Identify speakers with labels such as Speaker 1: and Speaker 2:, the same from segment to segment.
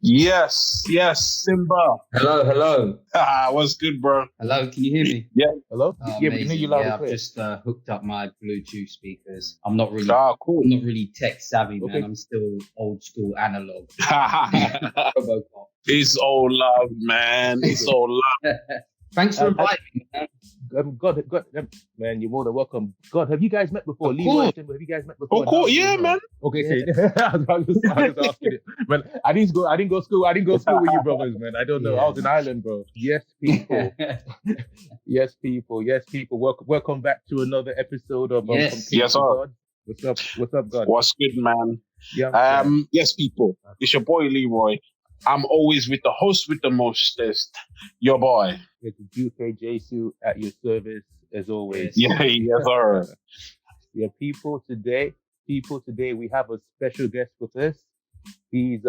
Speaker 1: Yes, Simba.
Speaker 2: Hello.
Speaker 1: What's good, bro?
Speaker 2: Hello, can you hear me?
Speaker 1: Yeah.
Speaker 3: Hello? Yeah, we can hear you loud and
Speaker 2: I've
Speaker 3: clear.
Speaker 2: just hooked up my Bluetooth speakers. I'm not really,
Speaker 1: Cool.
Speaker 2: I'm not really tech savvy, man.
Speaker 3: Okay.
Speaker 2: I'm still old school analog. Robocop.
Speaker 1: It's all love, man. It's all love.
Speaker 2: Thanks for inviting me, man.
Speaker 3: God, man, you're more than welcome. God, have you guys met before?
Speaker 2: Of
Speaker 3: Leroy,
Speaker 2: course.
Speaker 3: Simba, have you guys met before?
Speaker 1: Oh, cool. Yeah, man.
Speaker 3: Okay. I was just asking it. Man, I didn't go school with you brothers, man. I don't know.
Speaker 2: Yeah.
Speaker 3: I was in Ireland, bro. Yes, people. Yes, people. Welcome back to another episode of
Speaker 2: Yes.
Speaker 3: From Kings
Speaker 1: Yes,
Speaker 3: to
Speaker 1: sir.
Speaker 3: God. What's up, God?
Speaker 1: What's good, man?
Speaker 3: Yeah.
Speaker 1: Yes, people. It's your boy Leroy. I'm always with the host with the mostest. Your boy.
Speaker 3: It's UK Jesu at your service as always.
Speaker 1: Yeah, yes, sir.
Speaker 3: Yeah, people today we have a special guest with us. He's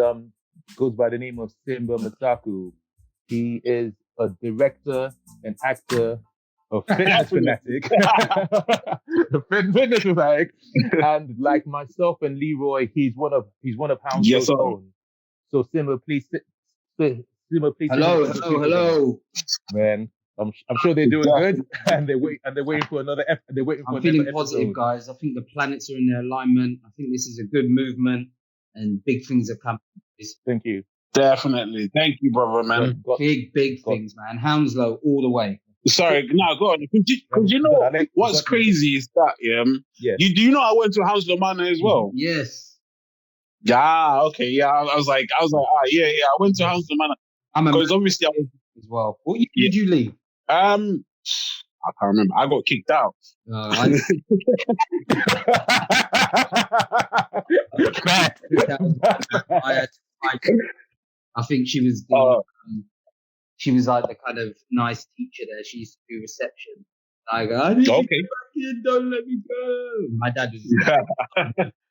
Speaker 3: goes by the name of Simba Masaku. He is a director and actor of Fitness Fanatic. Fitness Fanatic. And like myself and Leroy, he's one of Hounslow's
Speaker 1: Yes, sir.
Speaker 3: own. So Simba, please
Speaker 2: Hello.
Speaker 3: Man, I'm sure they're doing good, and they're waiting for another.
Speaker 2: I'm feeling positive, guys. I think the planets are in their alignment. I think this is a good movement, and big things are coming.
Speaker 3: Thank you.
Speaker 1: Definitely. Thank you, brother, man.
Speaker 2: Big things, man. Hounslow all the way.
Speaker 1: Sorry, no, go on. Because you know what's crazy is that,
Speaker 3: Yeah.
Speaker 1: Do you know I went to Hounslow Manor as well?
Speaker 2: Yes.
Speaker 1: Yeah, okay, yeah. I was like, yeah. I went to Hounslow Manor because obviously I was
Speaker 2: as well. What year did you leave?
Speaker 1: I can't remember. I got kicked out.
Speaker 2: I think she was like the kind of nice teacher there. She used to do reception. I go, I need to go back in, don't let me go. My dad was just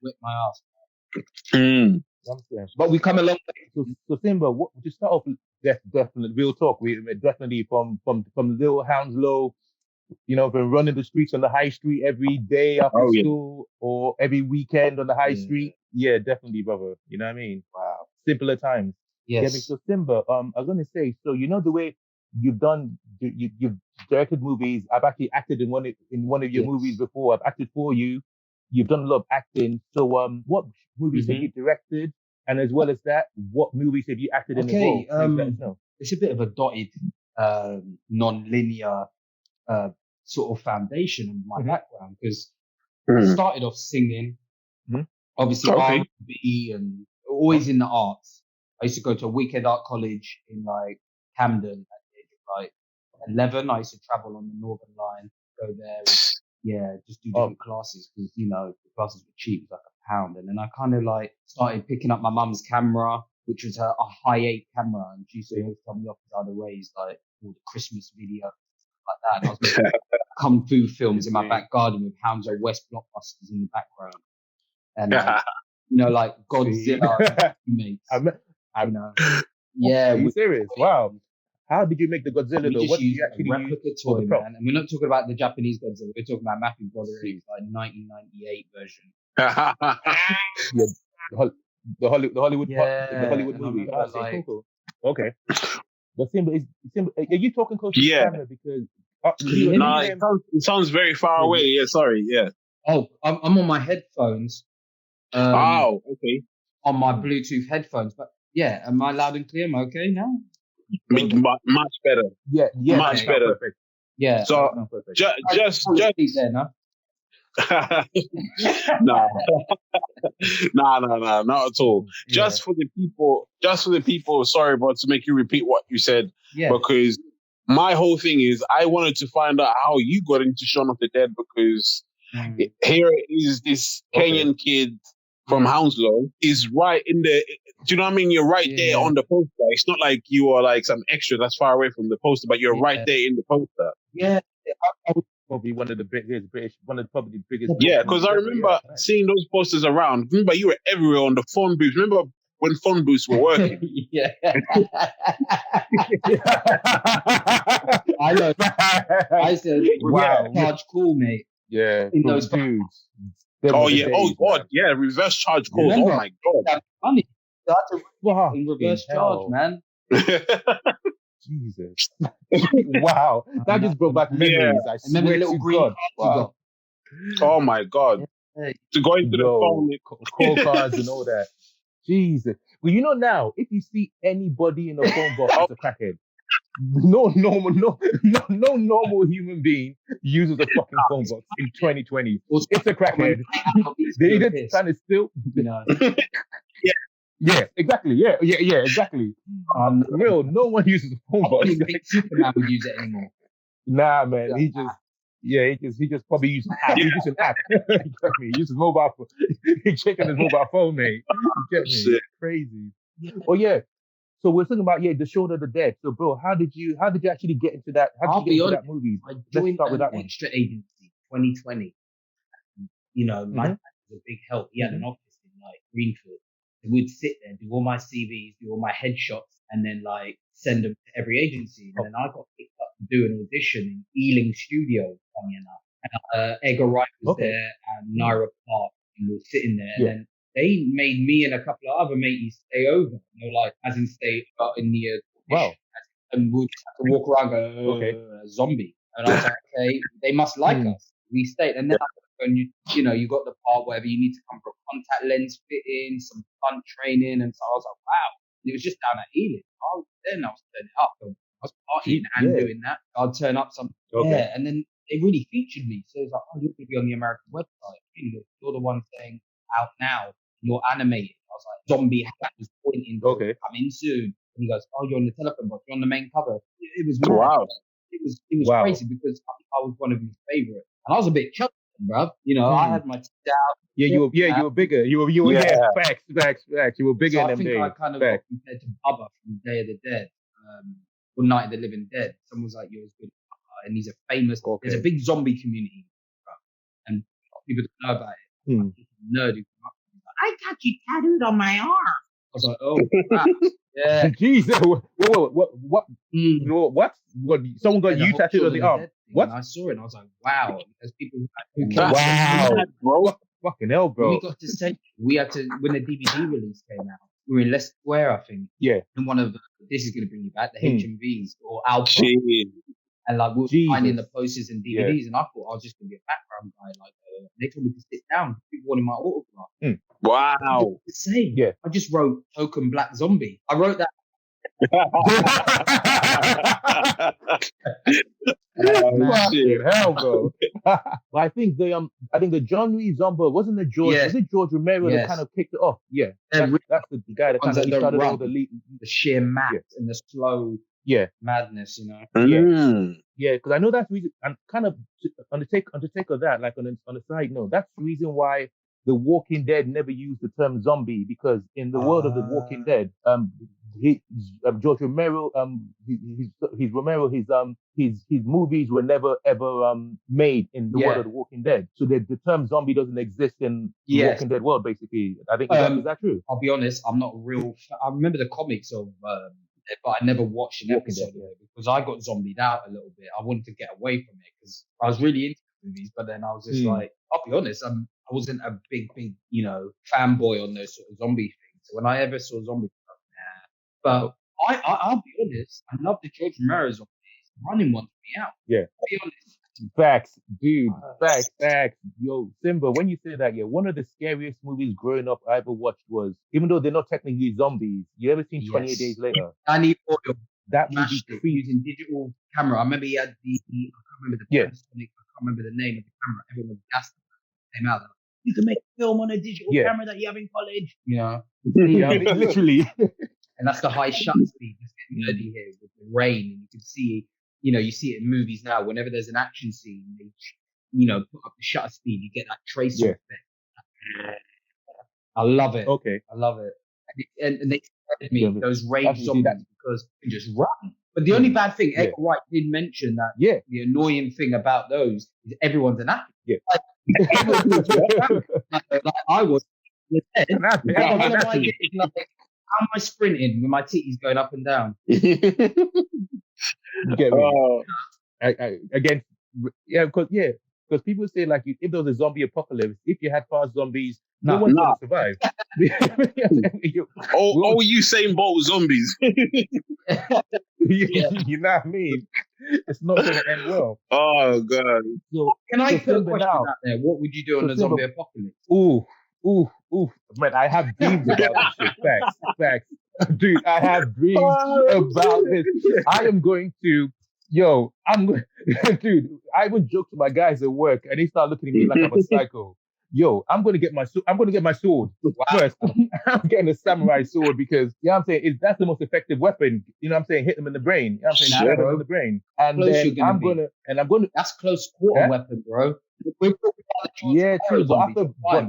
Speaker 2: whip my ass.
Speaker 3: But we come along. So Simba, to start off with, definitely real talk. We definitely from little Hounslow, been running the streets on the high street every day after school or every weekend on the high street. Yeah, definitely, brother. You know what I mean? Wow, simpler times.
Speaker 2: Yes.
Speaker 3: Yeah, so Simba, I was gonna say, so the way you've directed movies. I've actually acted in one of your movies before. I've acted for you. You've done a lot of acting. So, what movies have you directed? And as well as that, what movies have you acted in as well?
Speaker 2: It's a bit of a dotted, non-linear sort of foundation of my background because I started off singing, obviously R&B and always in the arts. I used to go to a weekend art college in like Camden at the age of like 11. I used to travel on the Northern Line, go there, just do different classes because the classes were cheap, it was like £1. And then I kind of like started picking up my mum's camera, which was a high-8 camera, and she used to always tell me off because I'd raised like all the Christmas videos like that. And I was making kung fu films in my back garden with Hounslow West blockbusters in the background, and like Godzilla remakes.
Speaker 3: Are you serious? Wow. How did you make the Godzilla though? What did you actually
Speaker 2: replica toy, man? And we're not talking about the Japanese Godzilla. We're talking about Matthew Broderick's like 1998 version.
Speaker 3: The Hollywood movie. Cool. Okay. But Simba, are you talking close to the camera? Because
Speaker 1: it sounds very far away. Yeah, sorry. Yeah.
Speaker 2: Oh, I'm on my headphones.
Speaker 1: Okay.
Speaker 2: On my Bluetooth headphones, but yeah, am I loud and clear? Am I okay now?
Speaker 1: Much better.
Speaker 3: Yeah,
Speaker 1: much better.
Speaker 3: Perfect.
Speaker 2: Yeah.
Speaker 1: So just
Speaker 2: there, no?
Speaker 1: No, not at all.
Speaker 2: Yeah.
Speaker 1: Just for the people. Sorry, but to make you repeat what you said, because my whole thing is I wanted to find out how you got into Shaun of the Dead because here is this Kenyan kid from Hounslow is right in the. Do you know what I mean? You're right there on the poster. It's not like you are like some extra that's far away from the poster, but you're right there in the poster.
Speaker 3: Yeah, I was probably one of the biggest.
Speaker 1: Yeah, because I remember seeing those posters around. Remember, you were everywhere on the phone booths. Remember when phone booths were working?
Speaker 2: Yeah. I know. I said, wow, charge call, mate.
Speaker 3: Yeah,
Speaker 2: in those
Speaker 3: dudes.
Speaker 1: Reverse charge calls.
Speaker 2: Remember,
Speaker 1: oh my god.
Speaker 2: funny. So I had to in reverse charge, man.
Speaker 3: Jesus. Wow. That just brought back memories. I swear to God. Wow.
Speaker 1: Oh my God.
Speaker 2: Yeah.
Speaker 1: To go into the phone.
Speaker 3: Call cards and all that. Jesus. Well, you know now, if you see anybody in a phone box, it's a crackhead. No normal human being uses a fucking phone box in 2020. It's a crackhead. They either trying to steal. Yeah, exactly. Yeah, exactly. Real, no one uses a phone box.
Speaker 2: I don't think Superman would use it anymore.
Speaker 3: Nah, man. He just probably uses an app. He uses an app. You get me? He uses mobile phone. He's checking his mobile phone, mate. You get me?
Speaker 1: Shit.
Speaker 3: Crazy. Oh yeah. So we're talking about the Shaun of the Dead. So, bro, how did you actually get into that? How did you get into that movie?
Speaker 2: Let's start with that one. Extra agency, 2020. You know, my dad was a big help. He had an office in like Greenfield. And we'd sit there, do all my CVs, do all my headshots, and then like send them to every agency. And then I got picked up to do an audition in Ealing Studios, funny enough. And Edgar Wright was there, and Naira Park, and we were sitting there. And then they made me and a couple of other mateys stay over, like as in stay in the audition. And we just had to walk around go, zombie. And I was like, okay, they must like us. We stayed. And then you got the part where you need to come for a contact lens fitting, some fun training. And so I was like, wow. And it was just down at Ealing. Then I was turning it up. I was partying and doing that. I'd turn up and then they really featured me. So it was like, oh, you're going to be on the American website. You're the one saying out now. You're animated. I was like, zombie hat was pointing to coming soon. And he goes, oh, you're on the telephone box. You're on the main cover. It was
Speaker 1: wow.
Speaker 2: It was crazy because I was one of his favorites. And I was a bit chucked, bruv. You know, I had my teeth out.
Speaker 3: You were bigger. You were facts. You were bigger than them days.
Speaker 2: I think I kind of got compared to Bubba from Day of the Dead, or Night of the Living Dead. Someone was like, you're as good as Bubba. And he's a famous, there's a big zombie community, bruv. And people don't know about it. Nerd who come up to me, I got you tattooed on my arm. I was like, oh, crap. Yeah.
Speaker 3: Jesus. What? What? Someone got you tattooed on the arm? What?
Speaker 2: And I saw it and I was like, wow. There's people who
Speaker 3: came. Wow. Bro. Fucking hell, bro.
Speaker 2: We got to say, we had to, when the DVD release came out, we were in Leicester Square, I think.
Speaker 3: Yeah.
Speaker 2: And one of this is going to bring you back, the HMVs or Alpha. And like, we were finding the posters and DVDs, and I thought I was just going to be a background guy. Like, they told me to sit down. People wanted my autograph.
Speaker 1: Wow.
Speaker 2: The same. Yeah. I just wrote Token Black Zombie. I wrote that.
Speaker 3: Hell, bro. I think the John Lee Zombie wasn't it George? Was it George Romero that kind of kicked it off? Yeah. That's the guy that kind of started all the
Speaker 2: sheer math and the slow madness, you
Speaker 3: know. Yeah, because I know that's reason. And kind of on the take of that, like on a side note, that's the reason why The Walking Dead never used the term zombie, because in the world of The Walking Dead, George Romero, his movies were never ever made in the world of The Walking Dead. So the term zombie doesn't exist in the Walking Dead world, basically. I think is that true?
Speaker 2: I'll be honest, I'm not a real. I remember the comics of. But I never watched an episode of it because I got zombied out a little bit. I wanted to get away from it because I was really into movies, but then I was just like, I'll be honest, I wasn't a big, fanboy on those sort of zombie things. So when I ever saw zombie stuff, but I'll be honest, I love the George Romero zombies. Running one to me out.
Speaker 3: Yeah.
Speaker 2: I'll be honest.
Speaker 3: Facts, dude. Facts. Yo, Simba, when you say that, one of the scariest movies growing up I ever watched was, even though they're not technically zombies, you ever seen 28 Days Later?
Speaker 2: Danny Boyle.
Speaker 3: That movie
Speaker 2: using digital camera. I remember he had I can't remember I can't remember the name of the camera. Everyone was gassed came out. You can make a film on a digital camera that you have in college. Yeah.
Speaker 3: Literally.
Speaker 2: And that's the high shutter speed. Just getting nerdy here with the rain, and you can see. You see it in movies now. Whenever there's an action scene, they, put up the shutter speed. You get that tracer effect. I love it.
Speaker 3: Okay,
Speaker 2: I love it. And they scared me those rage zombies because they just run. But the only bad thing, Edgar Wright did mention that. The annoying thing about those is everyone's an actor.
Speaker 3: Yeah.
Speaker 2: Like I was. How am I sprinting with my titties going up and down?
Speaker 3: You get me? Because people say like if there was a zombie apocalypse, if you had fast zombies, no one's gonna survive.
Speaker 1: Usain Bolt zombies.
Speaker 3: You know what I mean? It's not going to end well.
Speaker 1: Oh God!
Speaker 2: So, can I put a question out there? What would you do on a zombie apocalypse?
Speaker 3: Ooh, man! I have dreams about this shit. Facts, dude. I have dreams about this. I am going to. Dude, I would joke to my guys at work, and they start looking at me like I'm a psycho. I'm gonna get my sword first. I'm getting a samurai sword because I'm saying that's the most effective weapon. You know what I'm saying? Hit them in the brain. You know what I'm saying? Hit them in the brain. And then I'm gonna
Speaker 2: that's close quarter weapon, bro. We're talking about the
Speaker 3: true. But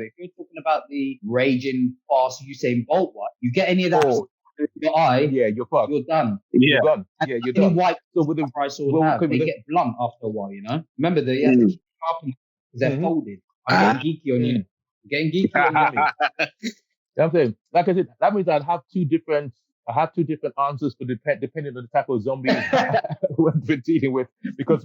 Speaker 2: if you're talking about the raging fast Usain Bolt one, you get any of that your eye,
Speaker 3: you're fucked.
Speaker 2: You're done.
Speaker 3: You're done. Yeah, you're done.
Speaker 2: White, so with the price they get blunt after a while, you know? Remember, they have to keep sharpening because they're folded. I'm getting geeky on you. I'm getting geeky on you.
Speaker 3: I'm saying, like I said, that means I have two different answers for depending on the type of zombies we're dealing with. Because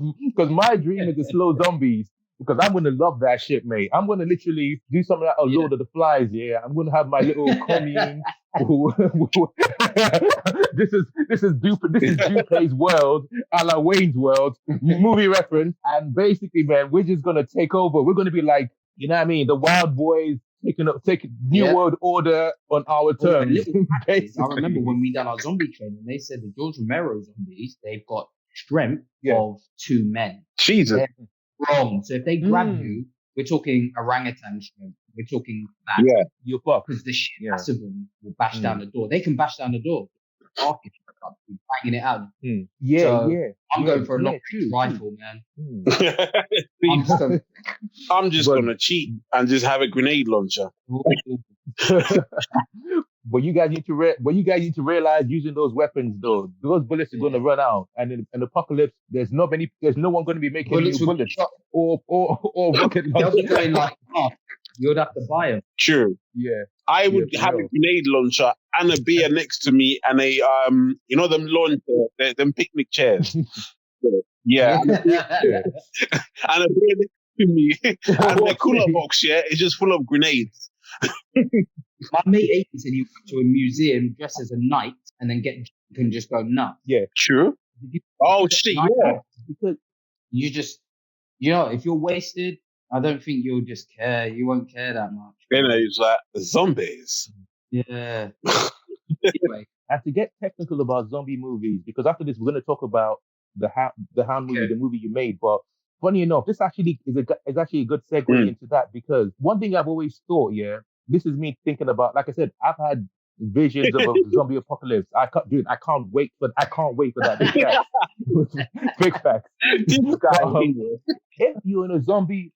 Speaker 3: my dream is to slow zombies. Because I'm gonna love that shit, mate. I'm gonna literally do something like Lord of the Flies. Yeah, I'm gonna have my little commune. This is Dupe's world, a la Wayne's World movie reference. And basically, man, we're just gonna take over. We're gonna be like, you know what I mean, the Wild Boys taking New World Order on our terms.
Speaker 2: I remember when we done our zombie training, they said the George Romero zombies, they've got strength of 2 men.
Speaker 1: Jesus.
Speaker 2: Wrong. So if they grab you, we're talking orangutan strength. We're talking that.
Speaker 3: Yeah, you're fucked.
Speaker 2: Because the shit of them will bash down the door. They can bash down the door. Banging it out. I'm going for a long rifle, man.
Speaker 1: I'm just gonna cheat and just have a grenade launcher.
Speaker 3: But you guys need to realize using those weapons though, those bullets are gonna run out, and in an apocalypse, there's no one gonna be making new bullets or rocket launchers.
Speaker 2: Going like you'd have to buy them.
Speaker 1: True.
Speaker 3: Yeah.
Speaker 1: I would have a grenade launcher and a beer next to me and a them launcher, them picnic chairs. Yeah. And a beer next to me. And the cooler box, it's just full of grenades.
Speaker 2: My mate Aidan said he went to a museum dressed as a knight and then can just go nuts.
Speaker 3: Yeah.
Speaker 1: True. Oh shit, yeah.
Speaker 2: Because you just if you're wasted, I don't think you'll just care. You won't care that much.
Speaker 1: It's like zombies.
Speaker 2: Yeah.
Speaker 3: Anyway, and to get technical about zombie movies, because after this we're going to talk about the Hound movie, the movie you made. But funny enough, this actually is actually a good segue into that, because one thing I've always thought, this is me thinking about. Like I said, I've had visions of a zombie apocalypse. I can't wait for that. Big facts. If you're in a zombie.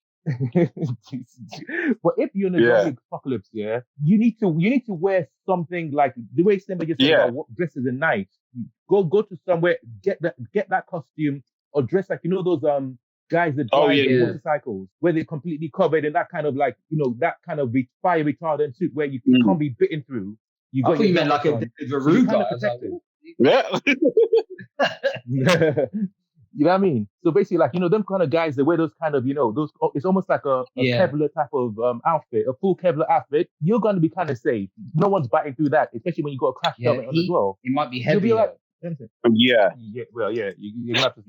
Speaker 3: But if you're in a zombie apocalypse, you need to wear something like the way Simba just said about what dresses a knight. Go to somewhere, get that costume, or dress like those guys that drive motorcycles where they're completely covered in that kind of like that kind of fire retardant suit where you can't be bitten through. You got
Speaker 2: you meant like a Veruga.
Speaker 3: You know what I mean? So basically, like, them kind of guys that wear those kind of, those, it's almost like a Kevlar type of outfit, a full Kevlar outfit. You're going to be kind of safe. No one's biting through that, especially when you got a crash helmet on as well.
Speaker 2: It might be heavy.
Speaker 3: You'll be like,
Speaker 1: yeah.
Speaker 3: Well, yeah. You're going to have to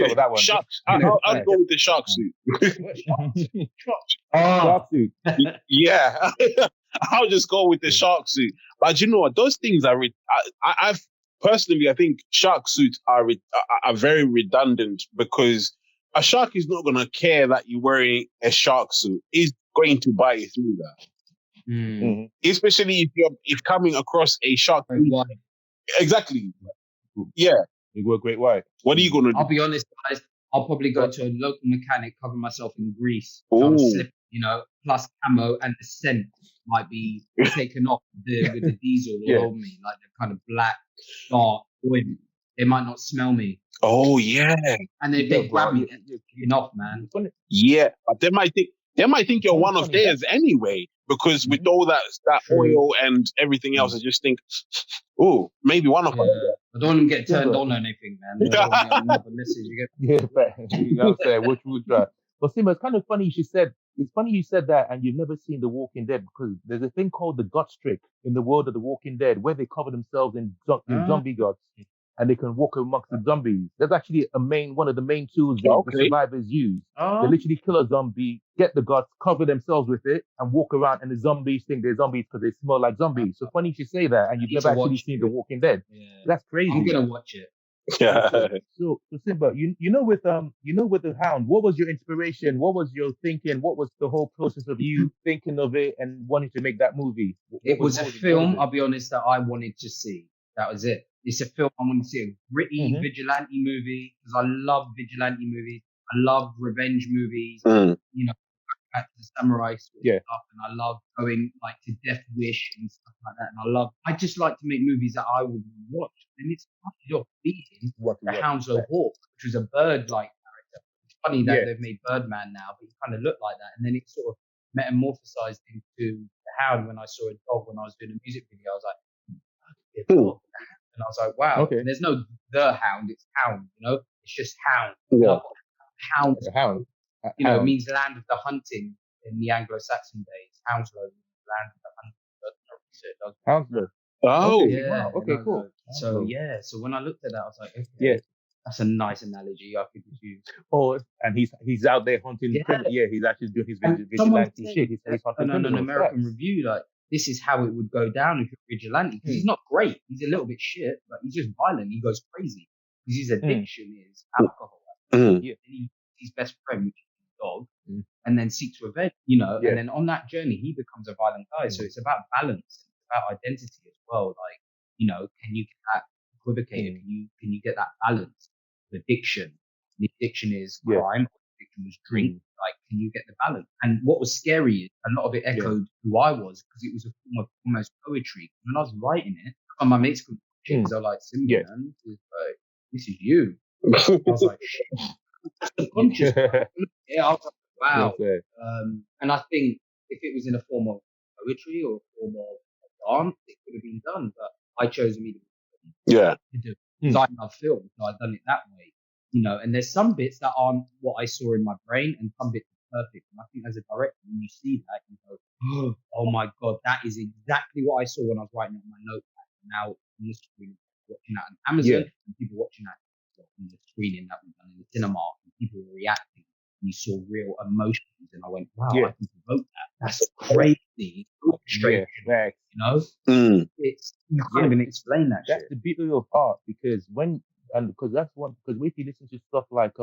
Speaker 3: cover that one.
Speaker 1: Sharks. I'd go with the shark suit.
Speaker 3: Shark suit.
Speaker 1: Yeah. I'll just go with the shark suit. But you know what? Those things are, I've personally, I think shark suits are very redundant, because a shark is not going to care that you're wearing a shark suit. He's going to bite you through that.
Speaker 3: Mm-hmm.
Speaker 1: Especially if coming across a shark. Exactly. Yeah.
Speaker 3: You go great white.
Speaker 1: What are you going to do?
Speaker 2: I'll be honest, guys. I'll probably go to a local mechanic, cover myself in grease. Slip, plus camo, and the scent might be taken off with the diesel all over me, like the kind of black, dark oil. They might not smell me.
Speaker 1: Oh yeah.
Speaker 2: And if they grab me, you're off, man.
Speaker 1: Yeah, but they might think you're one of theirs anyway, because with all that oil and everything else, I just think, oh, maybe one of them.
Speaker 2: I don't want them to get turned on or anything, man.
Speaker 3: Yeah, but you know what I'm saying? Which would try. But Simba, it's kind of funny you said. It's funny you said that, and you've never seen The Walking Dead because there's a thing called the guts trick in the world of The Walking Dead, where they cover themselves in zombie guts, and they can walk amongst the zombies. That's actually one of the main tools the survivors use. They literally kill a zombie, get the guts, cover themselves with it, and walk around. And the zombies think they're zombies because they smell like zombies. So funny you should say that, and you've never actually seen The Walking Dead.
Speaker 2: Yeah.
Speaker 3: That's crazy.
Speaker 2: I'm gonna watch it.
Speaker 1: Yeah.
Speaker 3: So Simba, with the Hound, what was your inspiration? What was your thinking? What was the whole process of you thinking of it and wanting to make that movie?
Speaker 2: It was a film, I'll be honest, that I wanted to see. That was it. It's a film I wanted to see, a gritty vigilante movie, because I love vigilante movies. I love revenge movies. You know, back to the samurai stuff, and I love going like to Death Wish and stuff like that. And I just like to make movies that I would watch. And it's started off being the Hounslow Hawk, which was a bird-like character. It's funny that they've made Birdman now, but he kind of looked like that. And then it sort of metamorphosized into the Hound when I saw a dog when I was doing a music video. I was like, a dog. And I was like, wow. Okay. And there's no the Hound, it's Hound, you know? It's just Hound. Hound. You know, it means land of the hunting in the Anglo-Saxon days. Hounslow means land of the hunting.
Speaker 3: Hounslow.
Speaker 1: Oh,
Speaker 3: yeah. Wow. Okay, cool.
Speaker 2: So so when I looked at that, I was like, okay, that's a nice analogy I could use.
Speaker 3: Oh, and he's out there hunting. Yeah, he's actually doing his vigilante shit. He's hunting
Speaker 2: on an American Review, like, this is how it would go down if you're vigilante. Because he's not great. He's a little bit shit, but he's just violent. He goes crazy because his addiction is alcohol. His best friend, which is his dog, and then seeks revenge, you know. And then on that journey, he becomes a violent guy. So it's about balance. It's about identity as well. Like, you know, can you get that equivocated? Can you get that balance? Addiction. The addiction is crime. Addiction was drink. Like, can you get the balance? And what was scary is a lot of it echoed who I was, because it was a form of almost poetry. When I was writing it, and my mates could chicks are like, Simba, man, this is you. I was like, shit. Conscious. I was like, wow. And I think if it was in a form of poetry or a form of dance, it could have been done. But I chose immediately to do it. Because I love film, so I've done it that way. You know, and there's some bits that aren't what I saw in my brain, and some bits are perfect. And I think as a director, when you see that, you go, oh my God, that is exactly what I saw when I was writing it on my notepad. Now, on the screen, watching that on Amazon, and people watching that on the screening that we've done in the cinema, and people were reacting, and you saw real emotions, and I went, wow, I can provoke that. That's crazy. Straight, you know? It's, you can't even explain that.
Speaker 3: That's the beauty of art, because because if you listen to stuff like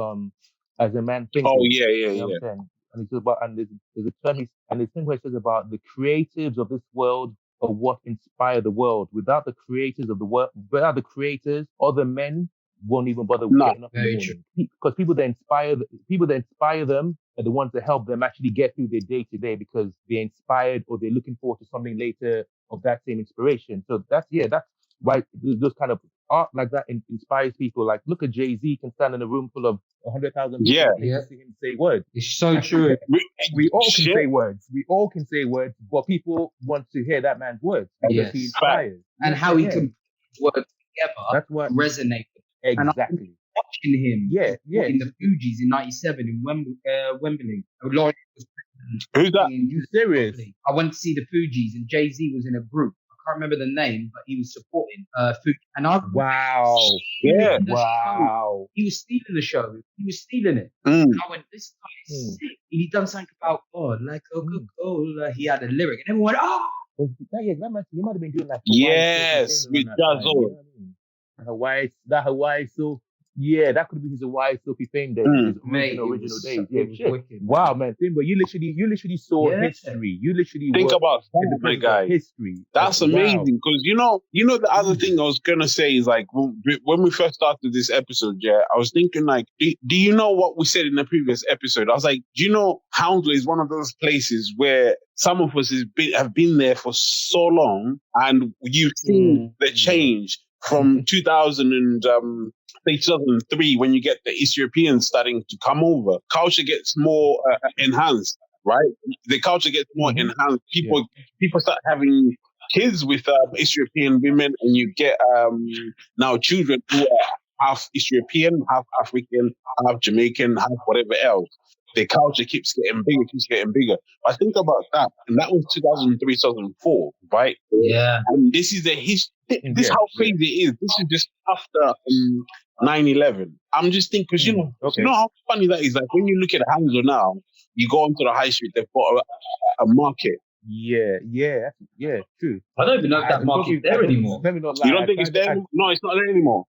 Speaker 3: As a Man Thinks. You know what I'm saying? And it's about, and there's a term, and the thing where it says about the creatives of this world are what inspire the world. Without the creators of the world, without the creators, other men won't even bother getting up in the morning. Because people that inspire them are the ones that help them actually get through their day to day, because they're inspired or they're looking forward to something later of that same inspiration. So that's why those kind of art like that inspires people. Like, look at Jay-Z can stand in a room full of 100,000 people to see him say words.
Speaker 2: It's so true.
Speaker 3: We all can say words. We all can say words, but people want to hear that man's words because he inspires.
Speaker 2: And how he can put words together. That's what resonates.
Speaker 3: Exactly.
Speaker 2: Watching him in the Fugees in 97 in Wembley. Lauren was
Speaker 3: Who's that? Are you serious?
Speaker 2: I went to see the Fugees, and Jay-Z was in a group. I can't remember the name, but he was supporting Fugees. And I
Speaker 3: He
Speaker 2: was stealing the show. He was stealing it. And I went, this guy is sick. And he done something about God, like Coca-Cola. He had a lyric, and everyone went, oh.
Speaker 3: That might have been doing that.
Speaker 1: Yes, with Jazzo.
Speaker 3: Hawaii, so that could be his Hawaii Sophie fame days, his original days. Wow, man, Simba, you literally saw history. You literally
Speaker 1: think about that, my guy.
Speaker 3: History.
Speaker 1: That's amazing, because you know the other thing I was gonna say is, like, when we first started this episode, I was thinking, like, do you know what we said in the previous episode? I was like, do you know Hounslow is one of those places where some of us have been there for so long, and you've seen the change from 2003, when you get the East Europeans starting to come over. Culture gets more enhanced, right? The culture gets more enhanced. People start having kids with East European women, and you get now children who are half East European, half African, half Jamaican, half whatever else. the culture keeps getting bigger. I think about that, and that was 2003, 2004, right?
Speaker 2: Yeah.
Speaker 1: And this is the history. This how crazy it is. This is just after 9/11. I'm just thinking, because you know how funny that is. Like when you look at Hounslow now, you go onto the high street, they've got a market.
Speaker 3: Yeah, true.
Speaker 2: I don't even know if that market's there anymore.
Speaker 3: Let me not lie.
Speaker 1: You don't think it's there? No, it's not there anymore.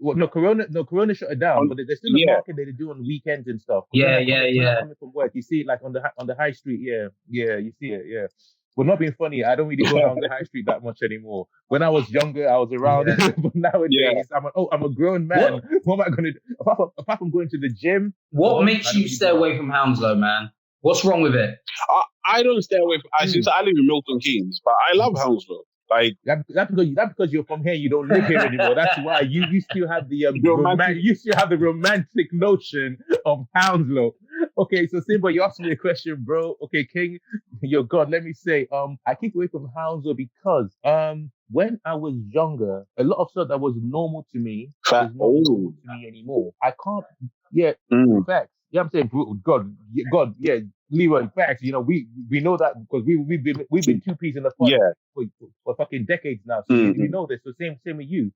Speaker 3: No, Corona shut it down, but there's still a market that they do on weekends and stuff.
Speaker 2: Yeah.
Speaker 3: Coming from work, you see it like on the high street. Yeah, you see it. Yeah. Well, not being funny, I don't really go down the high street that much anymore. When I was younger, I was around. But nowadays, I'm a grown man. What am I going to do? Apart from going to the gym.
Speaker 2: What makes you stay away from Hounslow, man? What's wrong with it?
Speaker 1: I don't stay away from. Since I live in Milton Keynes, but I love Hounslow. Like
Speaker 3: that's because you're from here. You don't live here anymore. That's why you still have the romantic notion of Hounslow. Okay, so Simba, you asked me a question, bro. Okay, King, your God, let me say, I keep away from Hounslow because when I was younger, a lot of stuff that was normal to me is not normal to me anymore. I can't. Facts. Yeah, I'm saying, God, yeah. Leroy, facts. You know, we know that because we've been two-piece in the fun for fucking decades now. So we know this. So same with you.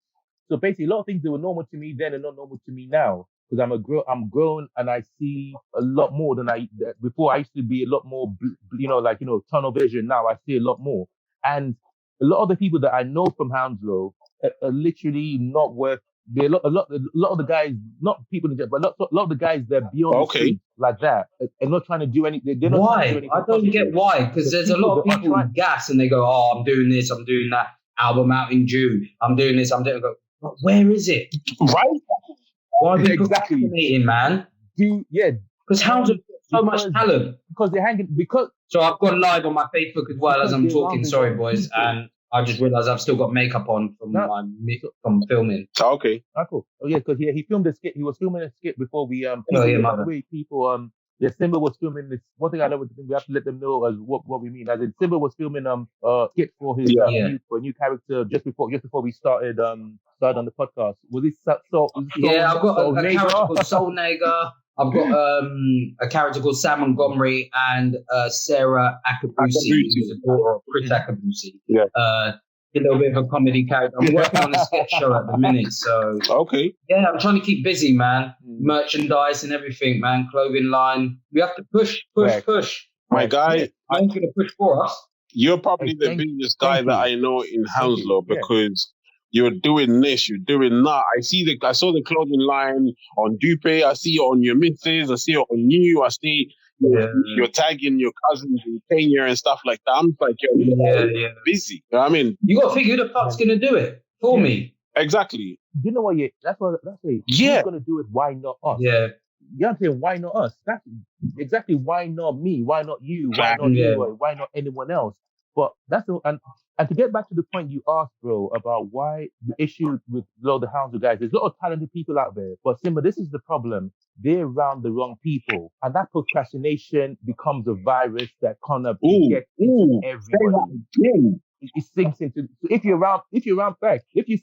Speaker 3: So basically, a lot of things that were normal to me then are not normal to me now because I'm grown and I see a lot more than before. I used to be a lot more, tunnel vision. Now I see a lot more, and a lot of the people that I know from Hounslow are literally not worth. A lot of the guys, not people in jail, but a lot of the guys that are beyond the street like that and not trying to do anything. They're not trying to do anything.
Speaker 2: I don't get why, because there's a lot of people who gas and they go, "Oh, I'm doing this, I'm doing that. Album out in June. I'm doing this, I'm doing." I go, where is it?
Speaker 1: Right?
Speaker 2: Why are you procrastinating, man? Because Hounslow so much talent.
Speaker 3: Because they're hanging.
Speaker 2: So I've gone live on my Facebook as well as I'm talking. Sorry, boys, and I just realised I've still got makeup on from filming.
Speaker 1: Okay.
Speaker 3: Cool. Oh yeah, because he filmed a skit. He was filming a skit before we
Speaker 2: by
Speaker 3: the way, people Simba was filming this. One thing I know we have to let them know as what we mean. As in Simba was filming skit for his new character just before we started on the podcast. Was it Soul?
Speaker 2: I've got a character called Soul Nager. I've got a character called Sam Montgomery and Sarah Akabusi, who's the daughter of Chris Akabusi.
Speaker 1: Yeah.
Speaker 2: A little bit of a comedy character. I'm working on a sketch show at the minute, so yeah, I'm trying to keep busy, man. Merchandise and everything, man. Clothing line. We have to push.
Speaker 1: My guy,
Speaker 2: I'm going to push for us.
Speaker 1: You're probably the busiest guy that I know in Hounslow because you're doing this, you're doing that. I saw the clothing line on Dupe. I see it on your missus. I see it on you. I see you're tagging your cousins in Kenya and stuff like that. I'm like, you're busy. You know what I mean?
Speaker 2: You got to figure who the fuck's going to do it for me.
Speaker 1: Exactly.
Speaker 3: You know what? That's it. Yeah. Who's going to do it? Why not us?
Speaker 2: Yeah.
Speaker 3: You know what I'm saying? Why not us? That's exactly why not me? Why not you? Why not Leroy? Why not anyone else? But and to get back to the point you asked, bro, about why the issue with the Hounslow guys, there's a lot of talented people out there. But Simba, this is the problem. They're around the wrong people. And that procrastination becomes a virus that kind of gets into everybody. It sinks into. So if you're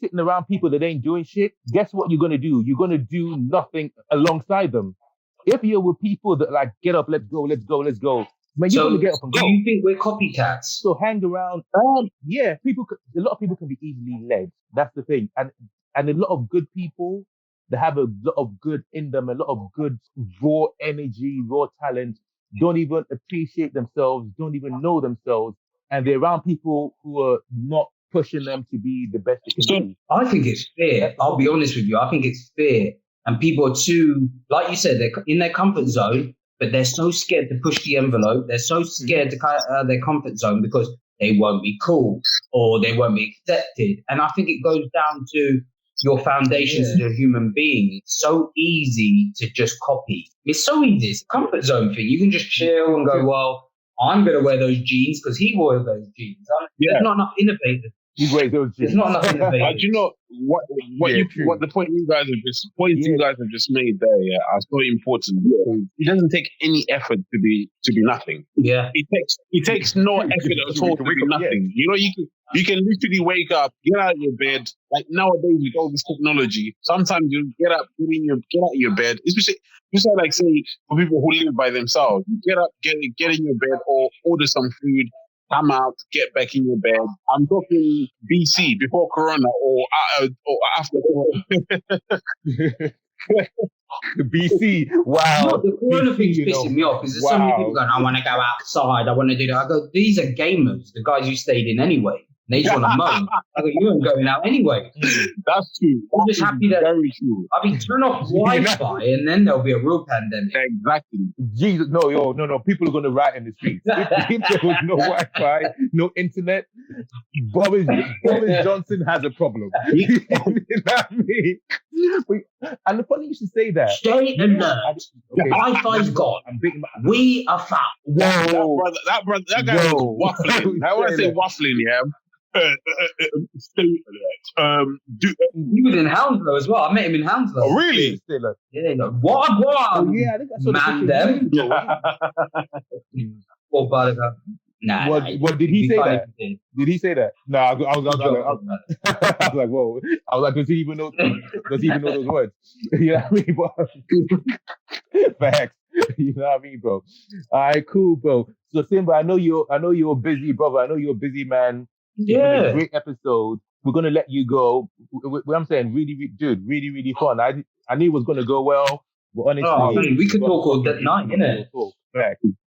Speaker 3: sitting around people that ain't doing shit, guess what you're gonna do? You're gonna do nothing alongside them. If you're with people that like get up, let's go. Man, you're gonna get up and go.
Speaker 2: Do you think we're copycats?
Speaker 3: So hang around. A lot of people can be easily led. That's the thing. And a lot of good people that have a lot of good in them, a lot of good raw energy, raw talent, don't even appreciate themselves, don't even know themselves. And they're around people who are not pushing them to be the best they can be.
Speaker 2: I think it's fair. I'll be honest with you. I think it's fair. And people are too, like you said, they're in their comfort zone, but they're so scared to push the envelope. They're so scared to cut out of their comfort zone because they won't be cool or they won't be accepted. And I think it goes down to your foundations as a human being. It's so easy to just copy. It's so easy. It's a comfort zone thing. You can just chill and go, well, I'm going to wear those jeans because he wore those jeans. There's not enough innovators.
Speaker 3: He's raised those
Speaker 2: There's
Speaker 3: genes.
Speaker 2: not enough innovation.
Speaker 1: But you know what the point you guys have just made there, are so important. It doesn't take any effort to be nothing.
Speaker 2: Yeah.
Speaker 1: It takes no effort at all to be nothing. You know, you can literally wake up, get out of your bed. Like nowadays with all this technology, sometimes you get out of your bed. Especially like say for people who live by themselves, you get up, get in your bed or order some food. Come out, get back in your bed. I'm talking BC, before Corona or after Corona.
Speaker 3: BC, wow.
Speaker 2: The Corona thing's pissing me off because there's so many people going, I want to go outside, I want to do that. I go, these are gamers, the guys you stayed in anyway. They just want to moan. I go, you ain't going out anyway.
Speaker 1: That's true.
Speaker 2: I'm just happy that
Speaker 1: very true.
Speaker 2: I mean, turn off Wi-Fi and then there'll be a real pandemic.
Speaker 1: Exactly.
Speaker 3: Jesus, no. People are going to riot in the streets. If there was no Wi-Fi, no internet, Boris Johnson has a problem. You know what I mean? And the funny you should say that.
Speaker 2: Stay alert. Wi-Fi's gone. We are fat.
Speaker 1: Whoa. That guy was waffling. I want to say waffling, yeah.
Speaker 2: He was in Hounslow as well. I met him in Hounslow.
Speaker 1: Oh, really?
Speaker 2: Yeah, what?
Speaker 3: Oh, yeah, I think I saw
Speaker 2: man, them. Nah.
Speaker 3: What did he say that? Did he say that? No, I was like, whoa. I was like, does he even know those words? You know what I mean? Facts. You know what I mean, bro? All right, cool, bro. So Simba, I know you're busy, brother. I know you're a busy man.
Speaker 2: Yeah.
Speaker 3: It's been a great episode. We're gonna let you go. What I'm saying, really fun. I knew it was gonna go well, but honestly,
Speaker 2: we could talk all that night, innit?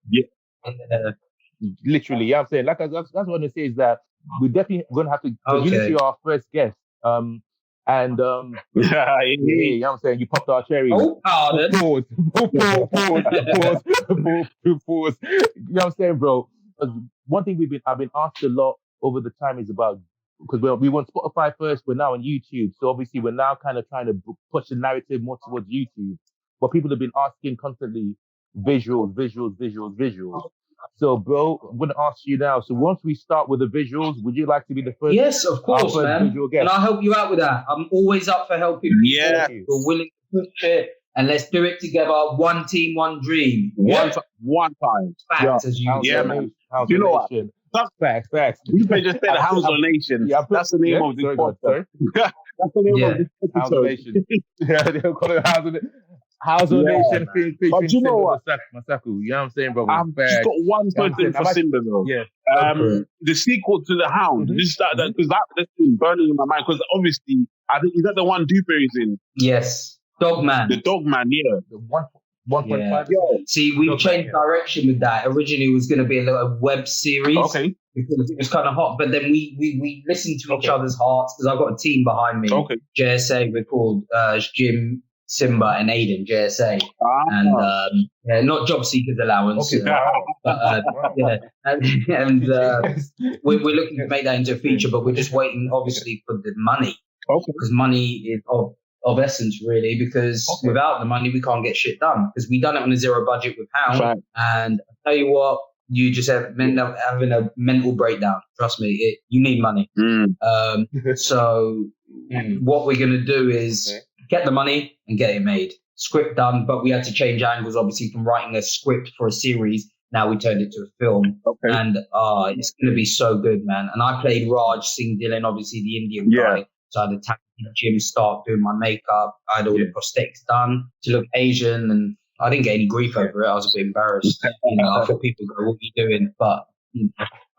Speaker 3: Yeah. Literally, yeah. I'm saying, like that's what I'm gonna say is that we're definitely gonna have to. Okay. You are our first guest. I'm saying you popped our cherry.
Speaker 2: Oh, pardon.
Speaker 3: Pause. You know what I'm saying, bro? One thing I've been asked a lot over the time is about, because we were on Spotify first, we're now on YouTube. So obviously we're now kind of trying to push the narrative more towards YouTube. But people have been asking constantly visuals. So, bro, I'm going to ask you now. So once we start with the visuals, would you like to be the first?
Speaker 2: Yes, of course, man. And I'll help you out with that. I'm always up for helping people.
Speaker 1: Yeah.
Speaker 2: We're willing to push it. And let's do it together. One team, one dream.
Speaker 1: One time.
Speaker 2: Facts, as you
Speaker 1: man. You know what?
Speaker 3: Facts.
Speaker 1: You may just say the Hounslow Nation. Yeah, that's the name of this podcast. That's the name of this episode.
Speaker 3: Hounslow Nation. Yeah, they'll call it Hounslow Nation.
Speaker 1: But you know what?
Speaker 3: Masaku, you know what I'm saying, bro?
Speaker 1: I've just got one question for Simba, though.
Speaker 3: Yeah.
Speaker 1: The sequel to The Hound, because that's been burning in my mind, because obviously, I think, is that the one Duper is in?
Speaker 2: Yes. Dogman.
Speaker 1: The Dogman, yeah.
Speaker 3: The 1.5.
Speaker 2: Yeah. See, we changed direction with that. Originally, it was going to be a little web series.
Speaker 1: Okay.
Speaker 2: Because it was kind of hot. But then we listened to each other's hearts, because I've got a team behind me.
Speaker 1: Okay.
Speaker 2: JSA, we're called Jim, Simba, and Aiden, JSA. And not job seekers allowance.
Speaker 3: Okay.
Speaker 2: We're looking to make that into a feature, but we're just waiting, obviously, for the money.
Speaker 1: Okay.
Speaker 2: Because money is of essence, really, because without the money, we can't get shit done. Because we done it on a zero budget with Hound.
Speaker 1: Right.
Speaker 2: And I tell you what, you just end up having a mental breakdown. Trust me, you need money. So what we're going to do is get the money and get it made. Script done, but we had to change angles, obviously, from writing a script for a series. Now we turned it to a film. Okay. And it's going to be so good, man. And I played Raj Singh Dhillon, obviously the Indian guy. So I had to gym, start doing my makeup. I had all the prosthetics done to look Asian, and I didn't get any grief over it. I was a bit embarrassed. I thought people go, "What are you doing?" But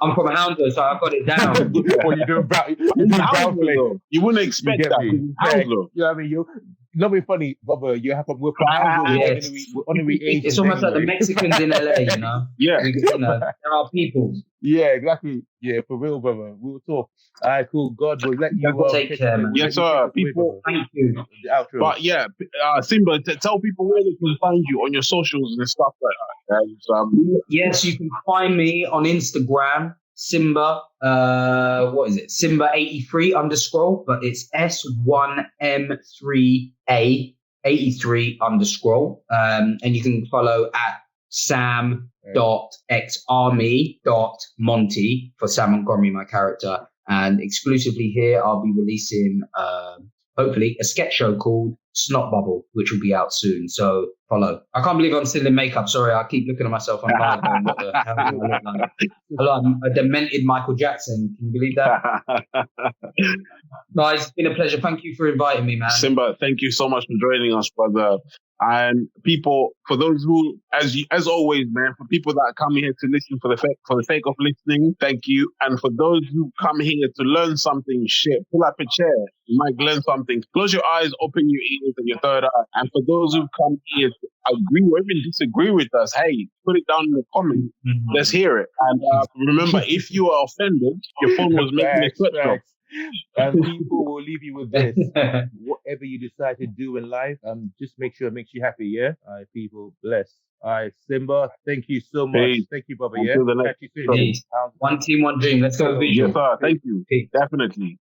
Speaker 2: I'm from Hounslow, so I got it down.
Speaker 3: Well, you're doing brown play.
Speaker 1: You wouldn't expect that. Hounslow.
Speaker 3: You know what I mean? You're not being funny, brother. You have we're from Hounslow.
Speaker 2: It's almost like the Mexicans in LA, you know?
Speaker 1: Yeah.
Speaker 2: There are people.
Speaker 3: Yeah, exactly. Yeah, for real, brother. We'll talk. All right, cool. God, we'll let you
Speaker 2: take care, man.
Speaker 1: Yes, sir. People,
Speaker 2: thank you.
Speaker 1: But yeah, Simba, tell people where they can find you on your socials and stuff like that.
Speaker 2: Yes, you can find me on Instagram, Simba. What is it? Simba83_, but it's S1M3A83_. And you can follow at sam.xarmy.monty for Sam Montgomery, my character. And exclusively here, I'll be releasing, hopefully, a sketch show called Snot Bubble, which will be out soon. So follow. I can't believe I'm still in makeup. Sorry, I keep looking at myself online going, what the hell do I look like? I look like a demented Michael Jackson. Can you believe that? Guys, it's been a pleasure. Thank you for inviting me, man.
Speaker 1: Simba, thank you so much for joining us, brother. And people, for those who, as always, man, for people that come here to listen for the sake of listening, thank you. And for those who come here to learn something, shit, pull up a chair. You might learn something. Close your eyes, open your ears and your third eye. And for those who come here to agree or even disagree with us, hey, put it down in the comments. Mm-hmm. Let's hear it. And remember, if you are offended, your phone was making a sweatshop.
Speaker 3: And people will leave you with this. Whatever you decide to do in life, just make sure it makes you happy, yeah? People, bless. All right, Simba, thank you so much.
Speaker 1: Peace.
Speaker 3: Thank you, brother, yeah? Catch you soon.
Speaker 2: One team, one dream. Let's go.
Speaker 1: Yes, sir. Thank you. Peace. Definitely.